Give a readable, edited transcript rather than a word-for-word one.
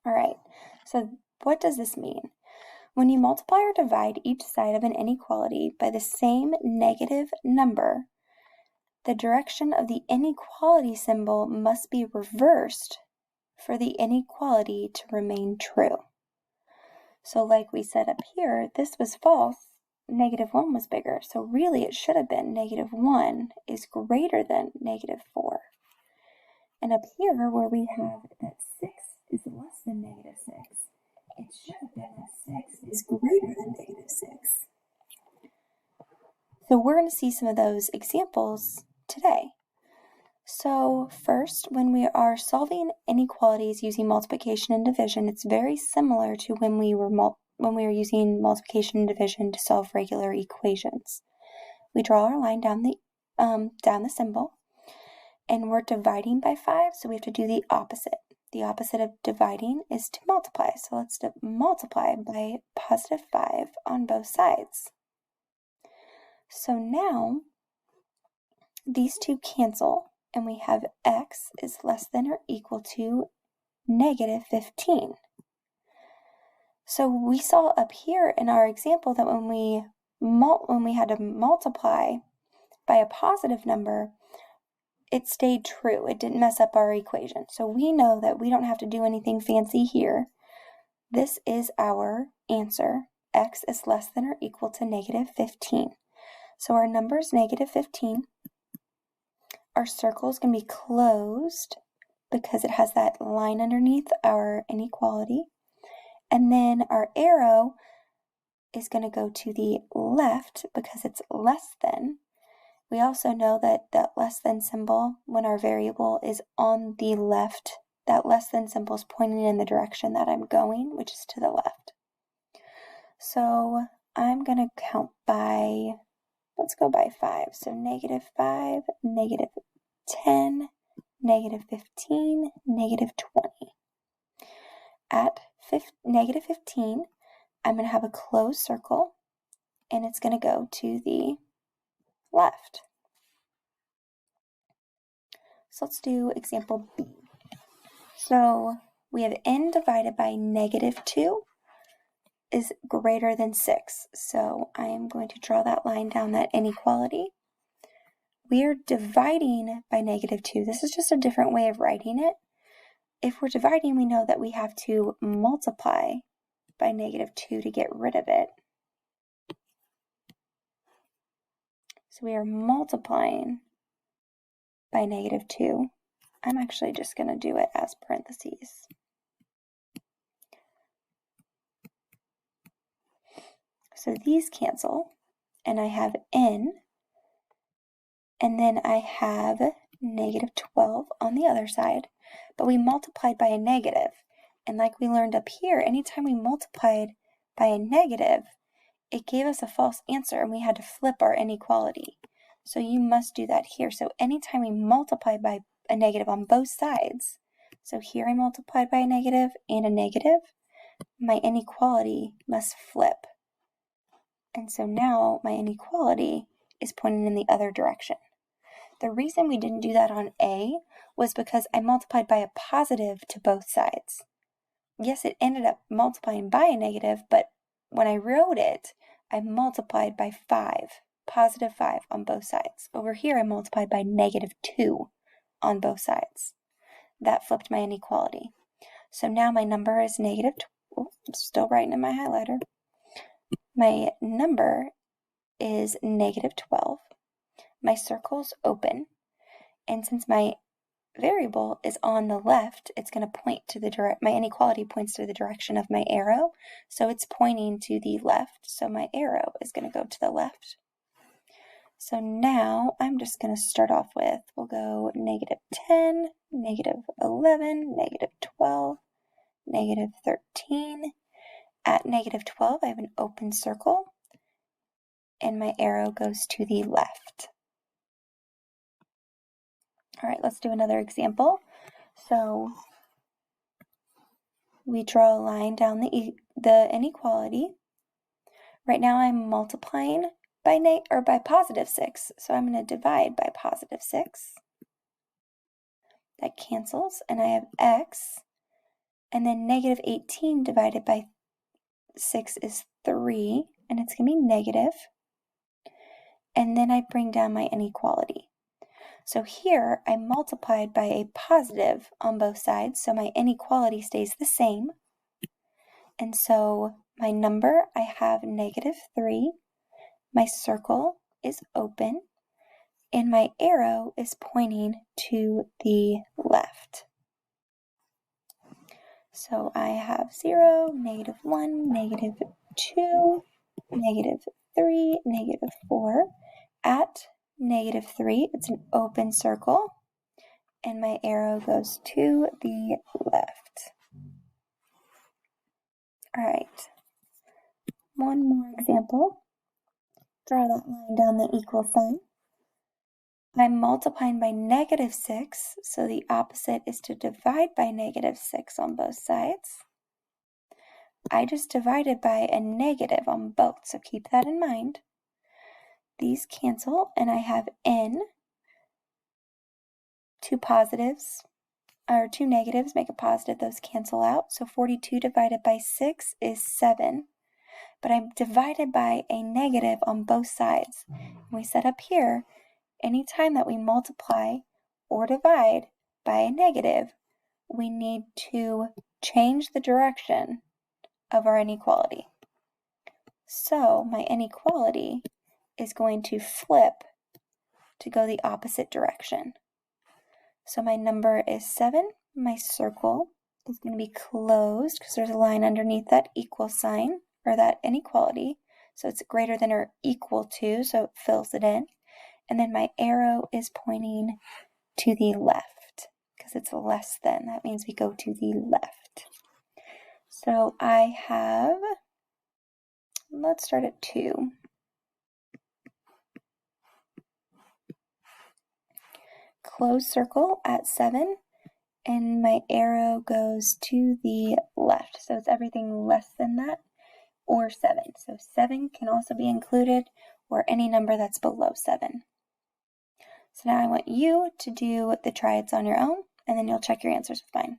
All right, so what does this mean? When you multiply or divide each side of an inequality by the same negative number, the direction of the inequality symbol must be reversed for the inequality to remain true. So like we said up here, this was false, -1 was bigger, so really it should have been -1 is greater than -4. And up here where we have that 6 is less than -6, it should have been that 6 is greater than -6. So we're going to see some of those examples today. So first, when we are solving inequalities using multiplication and division, it's very similar to when we were using multiplication and division to solve regular equations. We draw our line down the symbol, and we're dividing by 5, so we have to do the opposite. The opposite of dividing is to multiply, so let's multiply by +5 on both sides. So now these two cancel, and we have x is less than or equal to -15. So we saw up here in our example that when we had to multiply by a positive number, it stayed true. It didn't mess up our equation. So we know that we don't have to do anything fancy here. This is our answer. X is less than or equal to -15. So our number is -15. Our circle is going to be closed because it has that line underneath our inequality. And then our arrow is going to go to the left because it's less than. We also know that that less than symbol, when our variable is on the left, that less than symbol is pointing in the direction that I'm going, which is to the left. So I'm going to count by, let's go by 5. So -5, -10, -15, -20. At -15, I'm going to have a closed circle, and it's going to go to the left. So let's do example B. So we have n divided by -2 is greater than 6. So I am going to draw that line down that inequality. We are dividing by -2. This is just a different way of writing it. If we're dividing, we know that we have to multiply by -2 to get rid of it. So we are multiplying by -2. I'm actually just going to do it as parentheses. So these cancel, and I have n, and then I have -12 on the other side, but we multiplied by a negative. And like we learned up here, anytime we multiplied by a negative, it gave us a false answer and we had to flip our inequality. So you must do that here. So anytime we multiply by a negative on both sides, so here I multiplied by a negative and a negative, my inequality must flip. And so now my inequality is pointing in the other direction. The reason we didn't do that on A was because I multiplied by a positive to both sides. Yes, it ended up multiplying by a negative, but when I wrote it, I multiplied by 5, +5 on both sides. Over here, I multiplied by -2 on both sides. That flipped my inequality. So now my number is I'm still writing in my highlighter. My number is -12. My circle's open, and since my variable is on the left, it's going to point to my inequality points to the direction of my arrow, so it's pointing to the left, so my arrow is going to go to the left. So now I'm just going to start off with, we'll go -10, -11, -12, -13. At -12, I have an open circle, and my arrow goes to the left. All right, let's do another example. So we draw a line down the inequality. Right now I'm multiplying by +6, so I'm going to divide by +6. That cancels, and I have x And then negative 18 divided by 6 is 3, and it's going to be negative. And then I bring down my inequality. So here I multiplied by a positive on both sides, so my inequality stays the same. And so my number, I have negative 3. My circle is open, and my arrow is pointing to the left. So I have 0, negative 1, negative 2, negative 3, negative 4. At negative 3, it's an open circle, and my arrow goes to the left. All right, one more example. Draw that line down the equal sign. I'm multiplying by negative 6, so the opposite is to divide by negative 6 on both sides. I just divided by a negative on both, so keep that in mind. These cancel, and I have n. Two positives, or two negatives make a positive, those cancel out. So 42 divided by 6 is 7. But I'm divided by a negative on both sides. And we said up here, anytime that we multiply or divide by a negative, we need to change the direction of our inequality. So my inequality is going to flip to go the opposite direction. So my number is 7. My circle is going to be closed because there's a line underneath that equal sign, or that inequality. So it's greater than or equal to, so it fills it in. And then my arrow is pointing to the left because it's less than. That means we go to the left. So I have, let's start at 2. Closed circle at 7, and my arrow goes to the left. So it's everything less than that, or 7. So 7 can also be included, or any number that's below 7. So now I want you to do the triads on your own, and then you'll check your answers with mine.